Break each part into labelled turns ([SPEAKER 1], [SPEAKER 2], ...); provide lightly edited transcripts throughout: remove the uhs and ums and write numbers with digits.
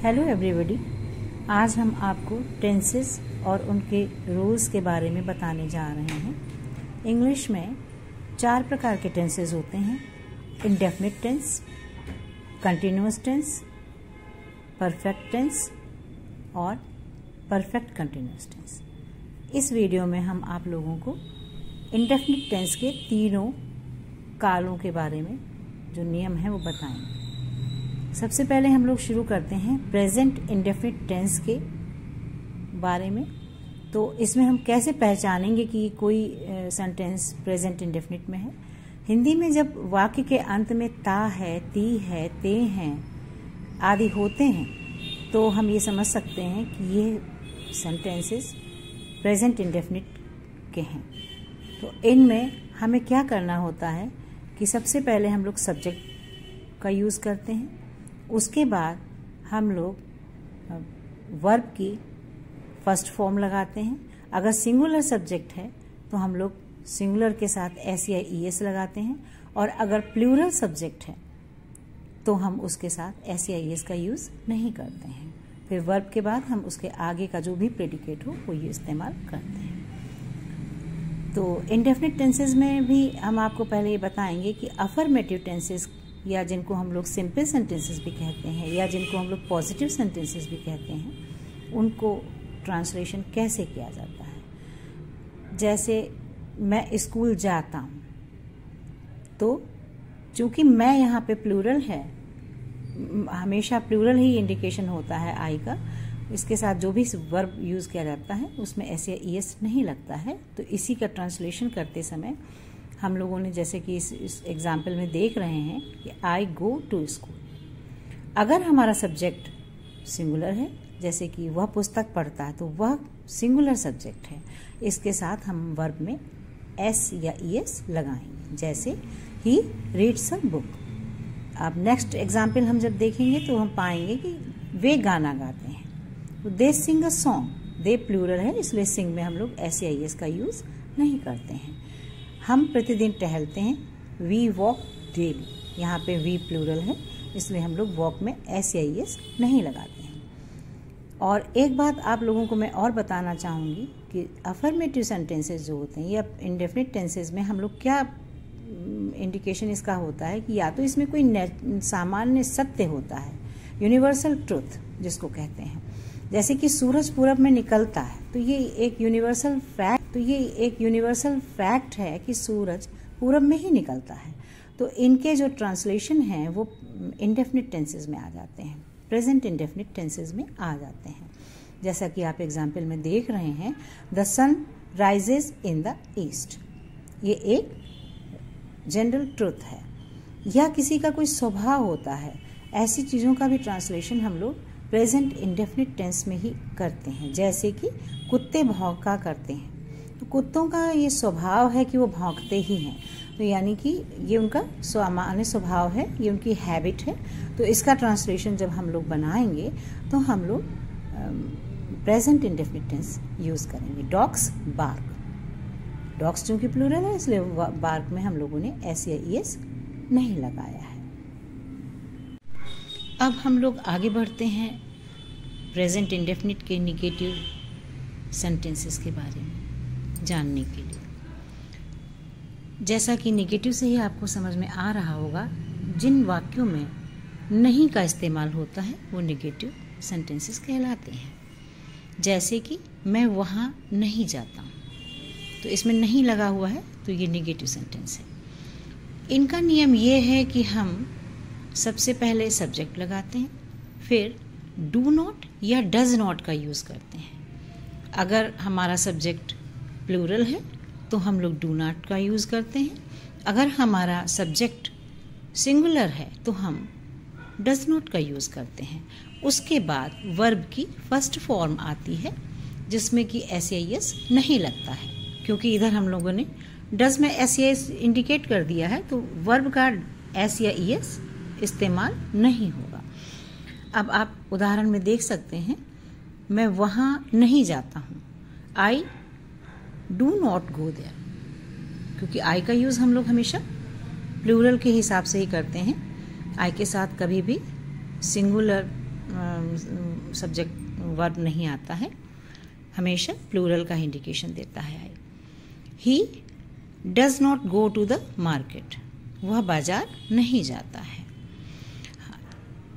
[SPEAKER 1] Hello everybody. आज हम आपको टेंसेस और उनके रूल्स के बारे में बताने जा रहे हैं। इंग्लिश में 4 प्रकार के टेंसेस होते हैं: indefinite tense, continuous tense, perfect tense और परफेक्ट कंटिन्यूअस टेंस। इस वीडियो में हम आप लोगों को इंडेफिनिट टेंस के तीनों कालों के बारे में जो नियम है वो बताएंगे। सबसे पहले हम लोग शुरू करते हैं प्रेजेंट इंडेफिनिट टेंस के बारे में। तो इसमें हम कैसे पहचानेंगे कि कोई सेंटेंस प्रेजेंट इंडेफिनिट में है। हिंदी में जब वाक्य के अंत में ता है, ती है, ते हैं आदि होते हैं तो हम ये समझ सकते हैं कि ये सेंटेंसेस प्रेजेंट इंडेफिनिट के हैं। तो इनमें हमें क्या करना होता है कि सबसे पहले हम लोग सब्जेक्ट का यूज करते हैं, उसके बाद हम लोग वर्ब की फर्स्ट फॉर्म लगाते हैं। अगर सिंगुलर सब्जेक्ट है तो हम लोग सिंगुलर के साथ एस या ईएस लगाते हैं, और अगर प्लूरल सब्जेक्ट है तो हम उसके साथ एस या ईएस का यूज नहीं करते हैं। फिर वर्ब के बाद हम उसके आगे का जो भी प्रेडिकेट हो वो ये इस्तेमाल करते हैं। तो इंडेफिनिट टेंसेस में भी हम आपको पहले ये बताएंगे कि अफर्मेटिव टेंसेस या जिनको हम लोग सिंपल सेंटेंसेस भी कहते हैं या जिनको हम लोग पॉजिटिव सेंटेंसेस भी कहते हैं, उनको ट्रांसलेशन कैसे किया जाता है। जैसे मैं स्कूल जाता हूँ, तो चूंकि मैं यहाँ पे प्लूरल है, हमेशा प्लूरल ही इंडिकेशन होता है आई का, इसके साथ जो भी वर्ब यूज किया जाता है उसमें एस या ईएस नहीं लगता है। तो इसी का ट्रांसलेशन करते समय हम लोगों ने जैसे कि इस एग्जाम्पल में देख रहे हैं कि आई गो टू स्कूल। अगर हमारा सब्जेक्ट सिंगुलर है, जैसे कि वह पुस्तक पढ़ता है, तो वह सिंगुलर सब्जेक्ट है, इसके साथ हम वर्ब में एस या ईएस लगाएंगे। जैसे ही रीड्स अ बुक। अब नेक्स्ट एग्जाम्पल हम जब देखेंगे तो हम पाएंगे कि वे गाना गाते हैं, तो दे सिंग अ सॉन्ग। दे प्लूरल है, इसलिए सिंग में हम लोग एस या ईएस का यूज नहीं करते हैं। हम प्रतिदिन टहलते हैं, वी वॉक डेली। यहाँ पे वी प्लूरल है, इसलिए हम लोग वॉक में एस या ईएस नहीं लगाते हैं। और एक बात आप लोगों को मैं और बताना चाहूँगी कि अफर्मेटिव सेंटेंसेस जो होते हैं या इंडेफिनिट टेंसेस में हम लोग क्या इंडिकेशन इसका होता है कि या तो इसमें कोई सामान्य सत्य होता है, यूनिवर्सल ट्रुथ जिसको कहते हैं। जैसे कि सूरज पूरब में निकलता है, तो ये एक यूनिवर्सल फैक्ट है कि सूरज पूरब में ही निकलता है। तो इनके जो ट्रांसलेशन हैं वो इंडेफिनिट टेंसेस में आ जाते हैं, प्रेजेंट इंडेफिनिट टेंसेस में आ जाते हैं। जैसा कि आप एग्जाम्पल में देख रहे हैं, the sun rises in the east. ये एक जनरल ट्रुथ है। या किसी का कोई स्वभाव होता है, ऐसी चीज़ों का भी ट्रांसलेशन हम लोग प्रेजेंट इंडेफिनिट टेंस में ही करते हैं। जैसे कि कुत्ते भौंका करते हैं, तो कुत्तों का ये स्वभाव है कि वो भौंकते ही हैं, तो यानी कि ये उनका सामान्य स्वभाव है, ये उनकी हैबिट है। तो इसका ट्रांसलेशन जब हम लोग बनाएंगे तो हम लोग प्रेजेंट इंडेफिनिट टेंस यूज करेंगे। Dogs bark. डॉग्स चूंकि प्लूरल है, इसलिए बार्क में हम लोगों ने एस या ईएस नहीं लगाया है। अब हम लोग आगे बढ़ते हैं प्रेजेंट इंडेफिनिट के निगेटिव सेंटेंसेस के बारे में जानने के लिए। जैसा कि निगेटिव से ही आपको समझ में आ रहा होगा, जिन वाक्यों में नहीं का इस्तेमाल होता है वो निगेटिव सेंटेंसेस कहलाते हैं। जैसे कि मैं वहाँ नहीं जाता हूँ, तो इसमें नहीं लगा हुआ है, तो ये निगेटिव सेंटेंस है। इनका नियम ये है कि हम सबसे पहले सब्जेक्ट लगाते हैं, फिर डू नॉट या डज नॉट का यूज़ करते हैं। अगर हमारा सब्जेक्ट प्लूरल है तो हम लोग डू नॉट का यूज़ करते हैं। अगर हमारा सब्जेक्ट सिंगुलर है तो हम डज नॉट का यूज़ करते हैं। उसके बाद वर्ब की फर्स्ट फॉर्म आती है जिसमें कि एस या ईएस नहीं लगता है, क्योंकि इधर हम लोगों ने डज में एस या ईएस इंडिकेट कर दिया है, तो वर्ब का एस या ईएस इस्तेमाल नहीं होगा। अब आप उदाहरण में देख सकते हैं, मैं वहाँ नहीं जाता हूँ, I do not go there, क्योंकि आई का यूज़ हम लोग हमेशा प्लूरल के हिसाब से ही करते हैं। आई के साथ कभी भी सिंगुलर सब्जेक्ट वर्ब नहीं आता है, हमेशा प्लूरल का इंडिकेशन देता है। He does not go to the market, वह बाजार नहीं जाता है।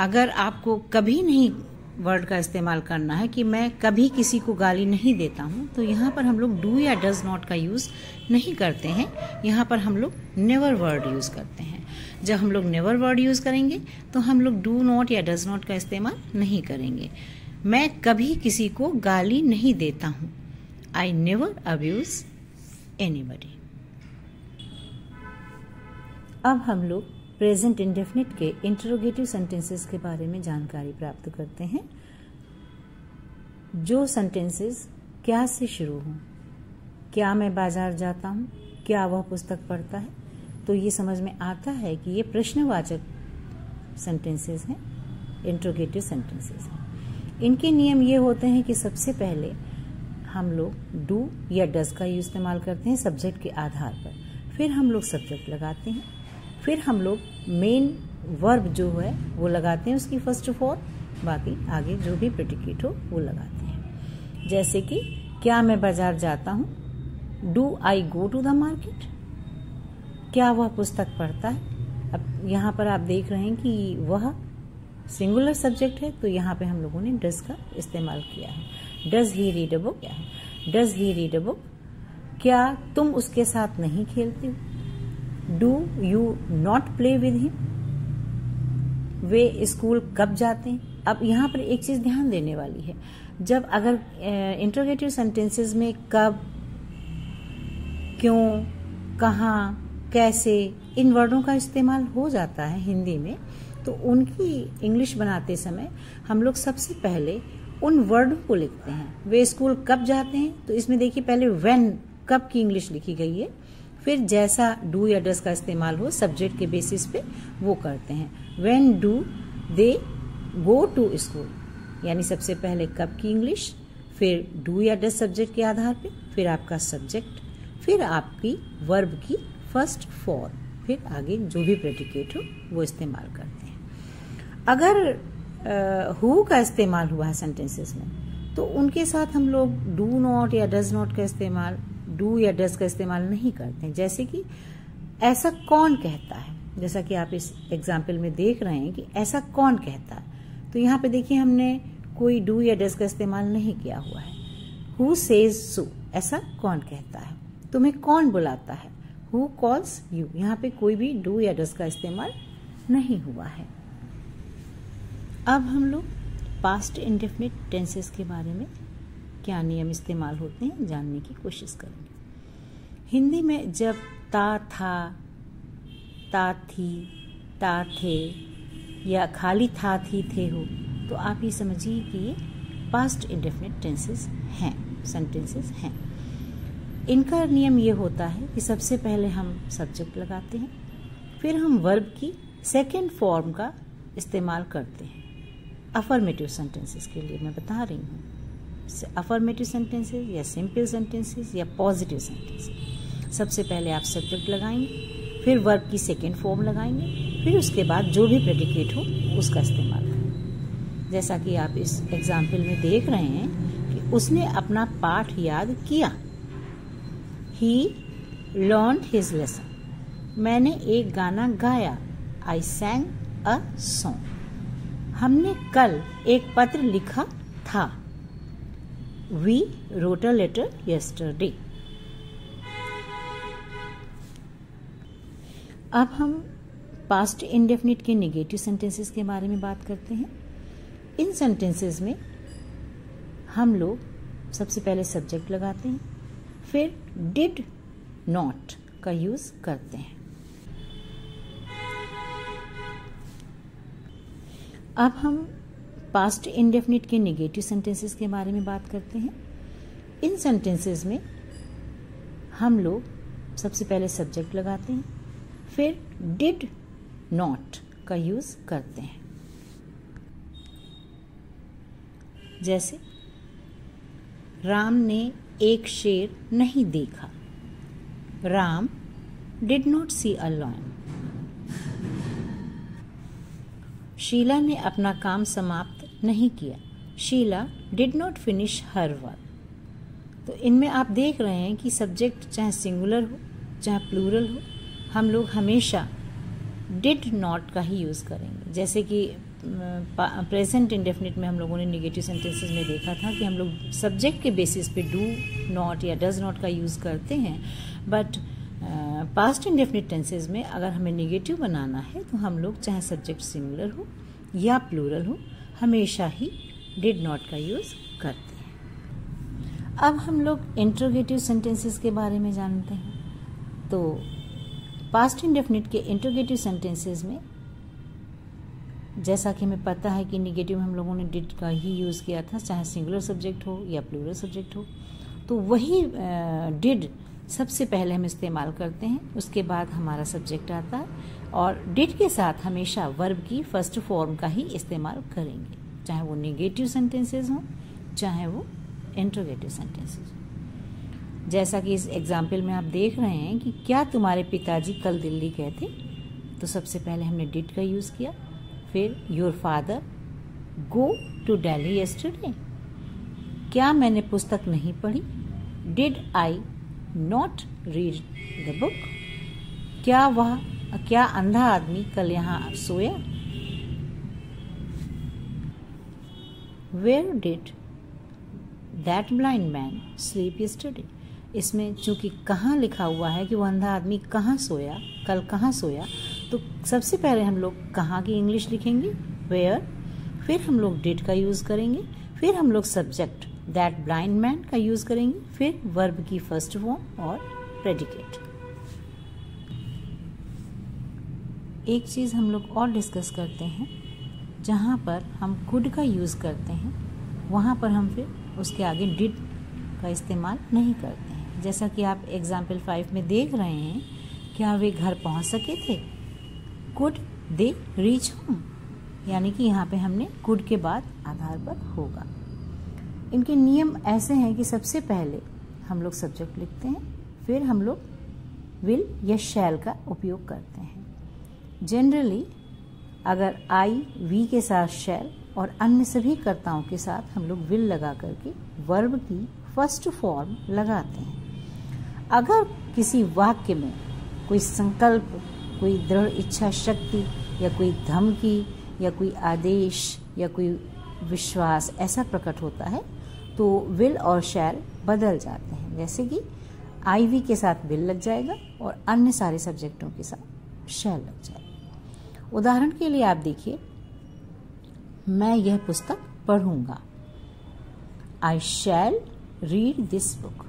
[SPEAKER 1] अगर आपको कभी नहीं वर्ड का इस्तेमाल करना है कि मैं कभी किसी को गाली नहीं देता हूँ, तो यहाँ पर हम लोग डू या डज नॉट का यूज़ नहीं करते हैं, यहाँ पर हम लोग नेवर वर्ड यूज़ करते हैं। जब हम लोग नेवर वर्ड यूज़ करेंगे तो हम लोग डू नॉट या डज नॉट का इस्तेमाल नहीं करेंगे। मैं कभी किसी को गाली नहीं देता हूँ, आई नेवर अब्यूज एनीबडी। अब हम लोग प्रेजेंट इंडेफिनिट के इंटरोगेटिव सेंटेंसेस के बारे में जानकारी प्राप्त करते हैं। जो सेंटेंसेस क्या से शुरू हों, क्या मैं बाजार जाता हूँ, क्या वह पुस्तक पढ़ता है, तो ये समझ में आता है कि ये प्रश्नवाचक सेंटेंसेस हैं, इंटरोगेटिव सेंटेंसेस हैं। इनके नियम ये होते हैं कि सबसे पहले हम लोग डू या डज का इस्तेमाल करते हैं सब्जेक्ट के आधार पर, फिर हम लोग सब्जेक्ट लगाते हैं, फिर हम लोग मेन वर्ब जो है वो लगाते हैं उसकी फर्स्ट फॉर्म, बाकी आगे जो भी प्रेडिकेट हो वो लगाते हैं। जैसे कि क्या मैं बाजार जाता हूँ, do I go to the market, क्या वह पुस्तक पढ़ता है। अब यहाँ पर आप देख रहे हैं कि वह सिंगुलर सब्जेक्ट है, तो यहाँ पे हम लोगों ने डज का इस्तेमाल किया है। Does he read a book, क्या है does he read a book. क्या तुम उसके साथ नहीं खेलते हो, do you not play with him. Way school कब जाते हैं। अब यहाँ पर एक चीज ध्यान देने वाली है, जब अगर इंटरोगेटिव सेंटेंसेस में कब, क्यों, कहाँ, कैसे इन वर्डों का इस्तेमाल हो जाता है हिंदी में, तो उनकी इंग्लिश बनाते समय हम लोग सबसे पहले उन वर्डों को लिखते हैं। वे स्कूल कब जाते हैं, तो इसमें देखिए पहले व्हेन, कब की इंग्लिश लिखी गई है, फिर जैसा डू या डज का इस्तेमाल हो सब्जेक्ट के बेसिस पे वो करते हैं। When do they go to school, यानी सबसे पहले कब की इंग्लिश, फिर डू या डज सब्जेक्ट के आधार पे, फिर आपका सब्जेक्ट, फिर आपकी वर्ब की फर्स्ट फॉर्म, फिर आगे जो भी प्रेडिकेट हो वो इस्तेमाल करते हैं। अगर हु का इस्तेमाल हुआ है सेंटेंसेस में, तो उनके साथ हम लोग डू नॉट या डज नॉट का इस्तेमाल, डू या डज का इस्तेमाल नहीं करते हैं। जैसे कि ऐसा कौन कहता है, जैसा कि आप इस एग्जाम्पल में देख रहे हैं कि ऐसा कौन कहता है, तो यहाँ पे देखिए हमने कोई डू या डज का इस्तेमाल नहीं किया हुआ है। हु सेज सो, ऐसा कौन कहता है। तुम्हें कौन बुलाता है, हु कॉल्स यू, यहाँ पे कोई भी डू या डज का इस्तेमाल नहीं हुआ है। अब हम लोग पास्ट इंडेफिनिट टेंसेस के बारे में क्या नियम इस्तेमाल होते हैं जानने की कोशिश करेंगे। हिंदी में जब ता, था, ता, थी, ता, थे या खाली था, थी, थे हो, तो आप ये समझिए कि ये पास्ट इंडेफिनिट टेंसेस हैं, सेंटेंसेस हैं। इनका नियम ये होता है कि सबसे पहले हम सब्जेक्ट लगाते हैं, फिर हम वर्ब की सेकेंड फॉर्म का इस्तेमाल करते हैं। अफर्मेटिव सेंटेंसेस के लिए मैं बता रही हूँ, अफर्मेटिव सेंटेंसेस या सिंपल सेंटेंसेस या पॉजिटिव सेंटेंसेस। सबसे पहले आप सब्जेक्ट लगाएंगे, फिर वर्ब की सेकेंड फॉर्म लगाएंगे, फिर उसके बाद जो भी प्रेडिकेट हो उसका इस्तेमाल करेंगे। जैसा कि आप इस एग्जाम्पल में देख रहे हैं कि उसने अपना पाठ याद किया, ही लर्न्ड हिज लेसन। मैंने एक गाना गाया, आई सैंग अ सॉन्ग। हमने कल एक पत्र लिखा था, we wrote a letter yesterday. अब हम पास्ट इंडेफिनिट के नेगेटिव सेंटेंसेस के बारे में बात करते हैं। इन सेंटेंसेस में हम लोग सबसे पहले सब्जेक्ट लगाते हैं, फिर डिड नॉट का यूज करते हैं। अब हम पास्ट इंडेफिनिट के नेगेटिव सेंटेंसेस के बारे में बात करते हैं। इन सेंटेंसेस में हम लोग सबसे पहले सब्जेक्ट लगाते हैं, फिर डिड नॉट का यूज करते हैं। जैसे राम ने एक शेर नहीं देखा, Ram did not see a lion. Sheela ने अपना काम समाप्त नहीं किया। Sheela did not finish her work. तो इनमें आप देख रहे हैं कि सब्जेक्ट चाहे सिंगुलर हो चाहे प्लूरल हो, हम लोग हमेशा डिड नॉट का ही यूज़ करेंगे। जैसे कि प्रेजेंट इंडेफिनिट में हम लोगों ने नेगेटिव सेंटेंसेस में देखा था कि हम लोग सब्जेक्ट के बेसिस पे डू नॉट या डज नॉट का यूज़ करते हैं, बट पास्ट इंडेफिनिट टेंसेस में अगर हमें नेगेटिव बनाना है तो हम लोग चाहे सब्जेक्ट सिंगुलर हो या प्लूरल हो, हमेशा ही डिड नॉट का यूज़ करते हैं। अब हम लोग इंट्रोगेटिव सेंटेंसेस के बारे में जानते हैं। तो पास्ट इंडेफिनिट के इंट्रोगेटिव सेंटेंसेस में जैसा कि हमें पता है कि नेगेटिव हम लोगों ने डिड का ही यूज़ किया था, चाहे सिंगुलर सब्जेक्ट हो या प्लूरल सब्जेक्ट हो, तो वही डिड सबसे पहले हम इस्तेमाल करते हैं, उसके बाद हमारा सब्जेक्ट आता है, और डिड के साथ हमेशा वर्ब की फर्स्ट फॉर्म का ही इस्तेमाल करेंगे, चाहे वो नेगेटिव सेंटेंसेस हों चाहे वो इंट्रोगेटिव सेंटेंसेस हों। जैसा कि इस एग्जाम्पल में आप देख रहे हैं कि क्या तुम्हारे पिताजी कल दिल्ली गए थे, तो सबसे पहले हमने डिड का यूज़ किया। फिर your father go to Delhi yesterday, क्या मैंने पुस्तक नहीं पढ़ी, did I not read the book, क्या अंधा आदमी कल यहाँ सोया, where did that blind man sleep yesterday. इसमें चूंकि कहाँ लिखा हुआ है कि वो अंधा आदमी कहाँ सोया, कल कहाँ सोया, तो सबसे पहले हम लोग कहाँ की इंग्लिश लिखेंगे, वेयर, फिर हम लोग डिड का यूज़ करेंगे, फिर हम लोग सब्जेक्ट दैट ब्लाइंड मैन का यूज़ करेंगे, फिर वर्ब की फर्स्ट फॉर्म और प्रेडिकेट। एक चीज़ हम लोग और डिस्कस करते हैं, जहाँ पर हम कुड का यूज़ करते हैं वहाँ पर हम फिर उसके आगे डिड का इस्तेमाल नहीं करते हैं। जैसा कि आप एग्जाम्पल 5 में देख रहे हैं, क्या वे घर पहुँच सके थे, कुड दे रीच होम, यानी कि यहाँ पे हमने कुड के बाद आधार पर होगा। इनके नियम ऐसे हैं कि सबसे पहले हम लोग सब्जेक्ट लिखते हैं, फिर हम लोग विल या शैल का उपयोग करते हैं। जनरली अगर आई वी के साथ शैल और अन्य सभी कर्ताओं के साथ हम लोग विल लगा करके वर्ब की फर्स्ट फॉर्म लगाते हैं। अगर किसी वाक्य में कोई संकल्प, कोई दृढ़ इच्छा शक्ति या कोई धमकी या कोई आदेश या कोई विश्वास ऐसा प्रकट होता है तो विल और शैल बदल जाते हैं। जैसे कि आई वी के साथ विल लग जाएगा और अन्य सारे सब्जेक्टों के साथ शैल लग जाएगा। उदाहरण के लिए आप देखिए, मैं यह पुस्तक पढ़ूंगा, आई शैल रीड दिस बुक।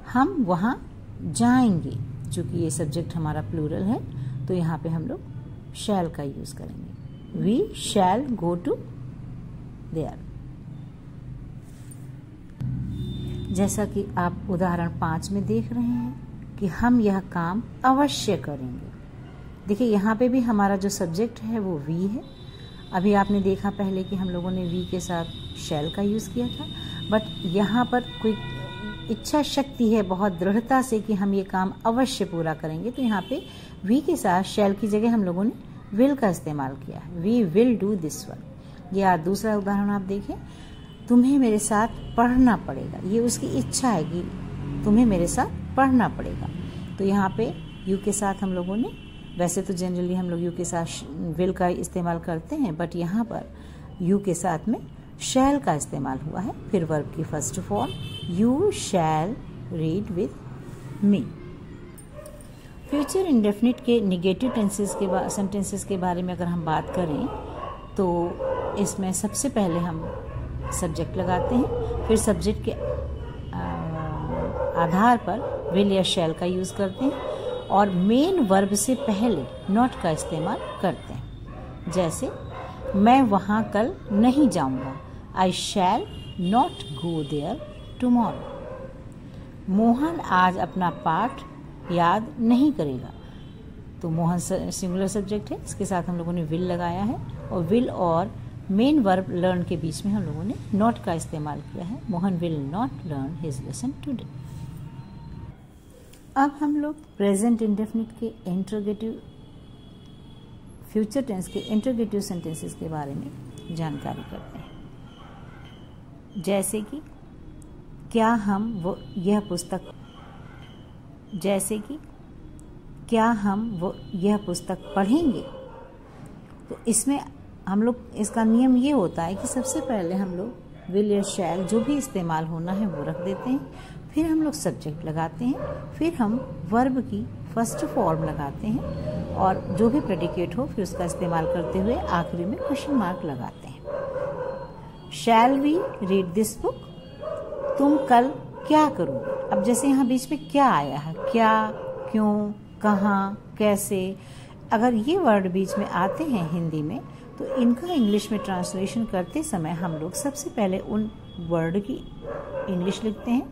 [SPEAKER 1] हम वहां जाएंगे, चूंकि ये सब्जेक्ट हमारा प्लूरल है तो यहाँ पे हम लोग शैल का यूज करेंगे, वी शैल गो टू देयर। जैसा कि आप उदाहरण 5 में देख रहे हैं कि हम यह काम अवश्य करेंगे। देखिए यहाँ पे भी हमारा जो सब्जेक्ट है वो वी है। अभी आपने देखा पहले कि हम लोगों ने वी के साथ शैल का यूज़ किया था, बट यहाँ पर कोई इच्छा शक्ति है बहुत दृढ़ता से कि हम ये काम अवश्य पूरा करेंगे, तो यहाँ पे वी के साथ शैल की जगह हम लोगों ने विल का इस्तेमाल किया है, we will do this work. या दूसरा उदाहरण आप देखें, तुम्हें मेरे साथ पढ़ना पड़ेगा, ये उसकी इच्छा है कि तुम्हें मेरे साथ पढ़ना पड़ेगा। तो यहाँ पे यू के साथ हम लोगों ने, वैसे तो जनरली हम लोग यू के साथ विल का इस्तेमाल करते हैं, बट यहाँ पर यू के साथ में शैल का इस्तेमाल हुआ है। फिर वर्ब की first form, you shall read with me. Future indefinite के निगेटिव सेंटेंसेस के बारे में अगर हम बात करें तो इसमें सबसे पहले हम सब्जेक्ट लगाते हैं, फिर सब्जेक्ट के आधार पर विल या शैल का यूज़ करते हैं और मेन वर्ब से पहले नॉट का इस्तेमाल करते हैं। जैसे मैं वहाँ कल नहीं जाऊँगा, I shall not go there tomorrow. Mohan आज अपना पाठ याद नहीं करेगा, तो मोहन सिंगुलर सब्जेक्ट है, इसके साथ हम लोगों ने विल लगाया है और विल और मेन वर्ब लर्न के बीच में हम लोगों ने नॉट का इस्तेमाल किया है। Mohan will not learn his lesson today. अब हम लोग प्रेजेंट इंडेफिनिट के इंटरोगेटिव, फ्यूचर टेंस के इंटरोगेटिव सेंटेंसेस के बारे में जानकारी करते हैं। जैसे कि क्या हम यह पुस्तक पढ़ेंगे। तो इसमें हम लोग, इसका नियम ये होता है कि सबसे पहले हम लोग विल या शैल जो भी इस्तेमाल होना है वो रख देते हैं, फिर हम लोग सब्जेक्ट लगाते हैं, फिर हम वर्ब की फर्स्ट फॉर्म लगाते हैं और जो भी प्रेडिकेट हो फिर उसका इस्तेमाल करते हुए आखिरी में क्वेश्चन मार्क लगाते हैं। Shall we read this book, तुम कल क्या करोगे। अब जैसे यहाँ बीच में क्या आया है, क्या, क्यों, कहाँ, कैसे, अगर ये वर्ड बीच में आते हैं हिंदी में तो इनका इंग्लिश में ट्रांसलेशन करते समय हम लोग सबसे पहले उन वर्ड की इंग्लिश लिखते हैं,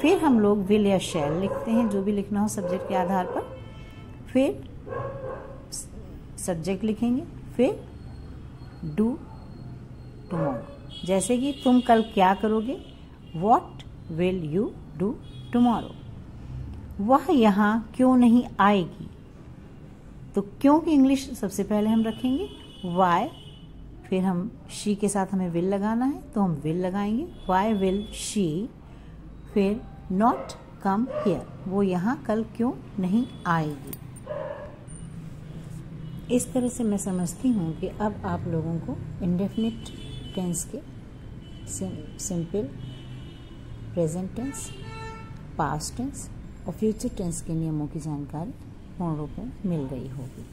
[SPEAKER 1] फिर हम लोग विल या शैल लिखते हैं जो भी लिखना हो सब्जेक्ट के आधार पर, फिर सब्जेक्ट लिखेंगे, फिर डू टुमारो। जैसे कि तुम कल क्या करोगे, what will you do tomorrow. वह यहाँ क्यों नहीं आएगी, तो क्यों की इंग्लिश सबसे पहले हम रखेंगे वाई, फिर हम शी के साथ हमें विल लगाना है तो हम विल लगाएंगे, वाई विल शी, फिर नॉट कम हियर, वो यहाँ कल क्यों नहीं आएगी। इस तरह से मैं समझती हूँ कि अब आप लोगों को इंडेफिनिट टेंस के simple, present tense, past tense और फ्यूचर टेंस के नियमों की जानकारी पूर्ण रूप में मिल गई होगी।